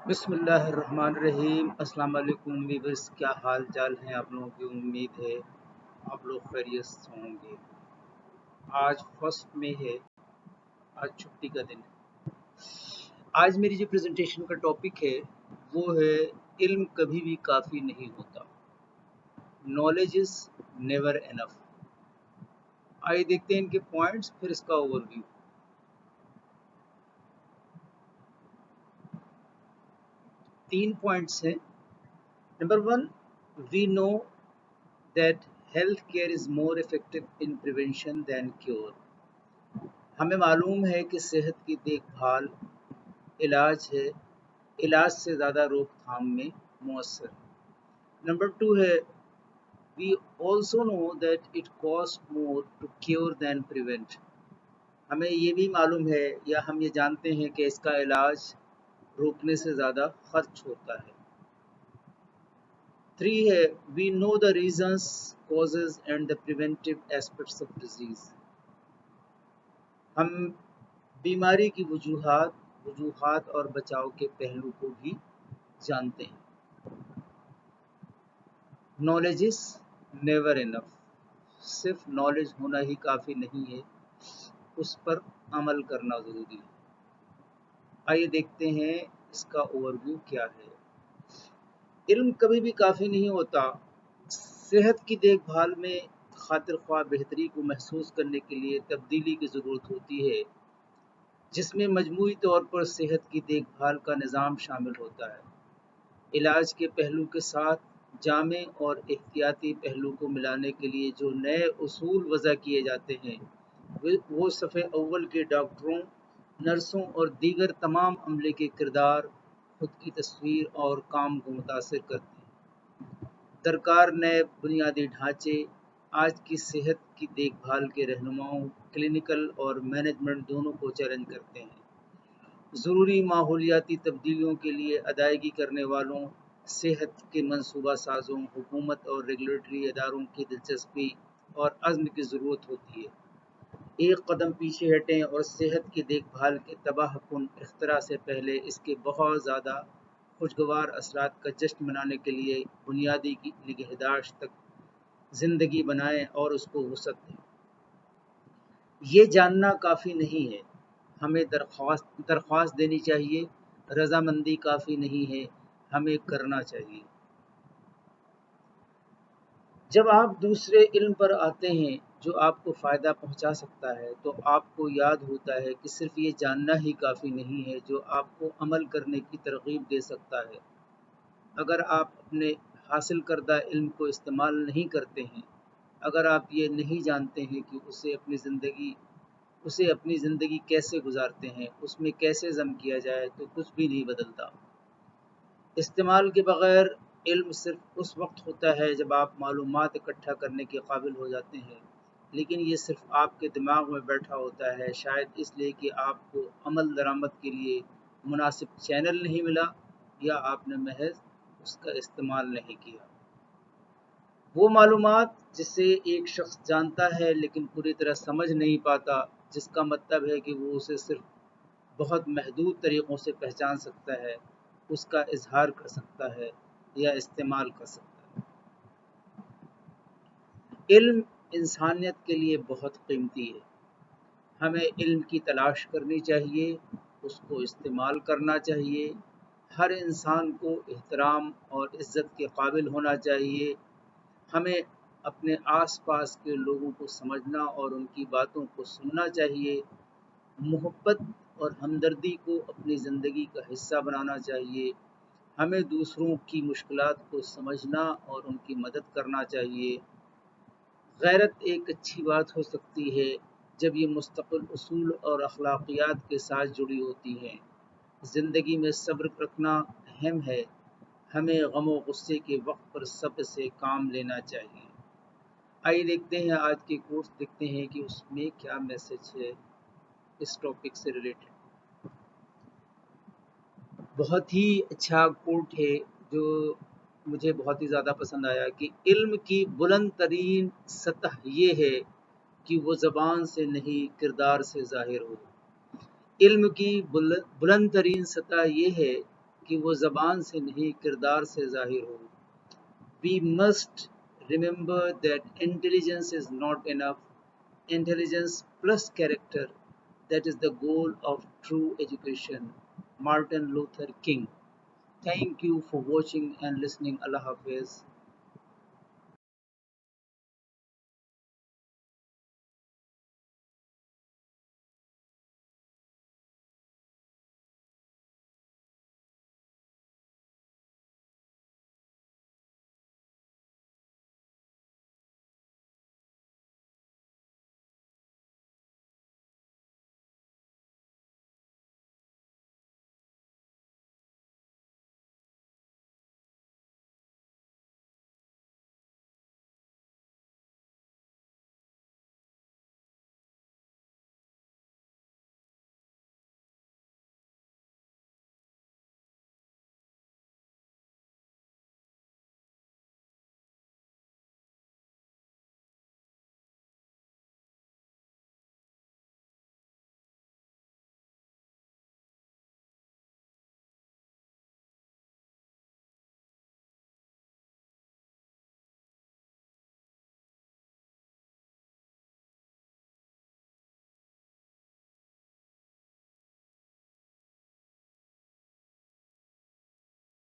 بسم اللہ الرحمن الرحیم۔ السلام علیکم ویورز، کیا حال چال ہیں آپ لوگوں کی؟ امید ہے آپ لوگ خیریت سے ہوں گے۔ آج فرسٹ میں ہے، آج چھٹی کا دن ہے۔ آج میری جو پریزنٹیشن کا ٹاپک ہے وہ ہے علم کبھی بھی کافی نہیں ہوتا، نالج از نیور انف۔ آئیے دیکھتے ہیں ان کے پوائنٹس، پھر اس کا اوور ویو۔ 3 پوائنٹس ہیں۔ Number 1، we know that health care is more effective in prevention than cure۔ ہمیں معلوم ہے کہ صحت کی دیکھ بھال علاج سے زیادہ روک تھام میں مؤثر۔ نمبر 2 ہے we also know that it costs more to cure than prevent۔ ہمیں یہ بھی معلوم ہے یا ہم یہ جانتے ہیں کہ اس کا علاج روکنے سے زیادہ خرچ ہوتا ہے۔ 3 ہے we know the reasons, causes and the preventive aspects of disease۔ ہم بیماری کی وجوہات اور بچاؤ کے پہلو کو بھی جانتے ہیں۔ نالج از نیور انف۔ صرف نالج ہونا ہی کافی نہیں ہے، اس پر عمل کرنا ضروری ہے۔ آئیے دیکھتے ہیں اس کا اوور ویو کیا ہے۔ علم کبھی بھی کافی نہیں ہوتا۔ صحت کی دیکھ بھال میں خاطر خواہ بہتری کو محسوس کرنے کے لیے تبدیلی کی ضرورت ہوتی ہے، جس میں مجموعی طور پر صحت کی دیکھ بھال کا نظام شامل ہوتا ہے۔ علاج کے پہلو کے ساتھ جامع اور احتیاطی پہلو کو ملانے کے لیے جو نئے اصول وضع کیے جاتے ہیں وہ صفحے اول کے ڈاکٹروں، نرسوں اور دیگر تمام عملے کے کردار، خود کی تصویر اور کام کو متاثر کرتے ہیں۔ درکار نئے بنیادی ڈھانچے آج کی صحت کی دیکھ بھال کے رہنماؤں، کلینکل اور مینجمنٹ دونوں کو چیلنج کرتے ہیں۔ ضروری ماحولیاتی تبدیلیوں کے لیے ادائیگی کرنے والوں، صحت کے منصوبہ سازوں، حکومت اور ریگولیٹری اداروں کی دلچسپی اور عزم کی ضرورت ہوتی ہے۔ ایک قدم پیچھے ہٹیں اور صحت کی دیکھ بھال کے تباہ کن اختراع سے پہلے اس کے بہت زیادہ خوشگوار اثرات کا جشن منانے کے لیے بنیادی کی نگہداشت تک زندگی بنائیں اور اس کو وسعت دیں۔ یہ جاننا کافی نہیں ہے، ہمیں درخواست دینی چاہیے۔ رضامندی کافی نہیں ہے، ہمیں کرنا چاہیے۔ جب آپ دوسرے علم پر آتے ہیں جو آپ کو فائدہ پہنچا سکتا ہے تو آپ کو یاد ہوتا ہے کہ صرف یہ جاننا ہی کافی نہیں ہے جو آپ کو عمل کرنے کی ترغیب دے سکتا ہے۔ اگر آپ اپنے حاصل کردہ علم کو استعمال نہیں کرتے ہیں، اگر آپ یہ نہیں جانتے ہیں کہ اسے اپنی زندگی کیسے گزارتے ہیں، اس میں کیسے ضم کیا جائے، تو کچھ بھی نہیں بدلتا۔ استعمال کے بغیر علم صرف اس وقت ہوتا ہے جب آپ معلومات اکٹھا کرنے کے قابل ہو جاتے ہیں، لیکن یہ صرف آپ کے دماغ میں بیٹھا ہوتا ہے، شاید اس لیے کہ آپ کو عمل درآمد کے لیے مناسب چینل نہیں ملا یا آپ نے محض اس کا استعمال نہیں کیا۔ وہ معلومات جسے ایک شخص جانتا ہے لیکن پوری طرح سمجھ نہیں پاتا، جس کا مطلب ہے کہ وہ اسے صرف بہت محدود طریقوں سے پہچان سکتا ہے، اس کا اظہار کر سکتا ہے یا استعمال کر سکتا ہے۔ علم انسانیت کے لیے بہت قیمتی ہے۔ ہمیں علم کی تلاش کرنی چاہیے، اس کو استعمال کرنا چاہیے۔ ہر انسان کو احترام اور عزت کے قابل ہونا چاہیے۔ ہمیں اپنے آس پاس کے لوگوں کو سمجھنا اور ان کی باتوں کو سننا چاہیے۔ محبت اور ہمدردی کو اپنی زندگی کا حصہ بنانا چاہیے۔ ہمیں دوسروں کی مشکلات کو سمجھنا اور ان کی مدد کرنا چاہیے۔ غیرت ایک اچھی بات ہو سکتی ہے جب یہ مستقل اصول اور اخلاقیات کے ساتھ جڑی ہوتی ہے۔ زندگی میں صبر رکھنا اہم ہے۔ ہمیں غم و غصے کے وقت پر صبر سے کام لینا چاہیے۔ آئیے دیکھتے ہیں آج کے کورس، دیکھتے ہیں کہ اس میں کیا میسج ہے اس ٹاپک سے ریلیٹڈ۔ بہت ہی اچھا کوٹ ہے جو مجھے بہت ہی زیادہ پسند آیا کہ علم کی بلند ترین سطح یہ ہے کہ وہ زبان سے نہیں کردار سے ظاہر ہو۔ علم کی بلند ترین سطح یہ ہے کہ وہ زبان سے نہیں کردار سے ظاہر ہو. We must remember that intelligence is not enough. Intelligence plus character, that is the goal of true education. Martin Luther King. Thank you for watching and listening. Allah Hafiz.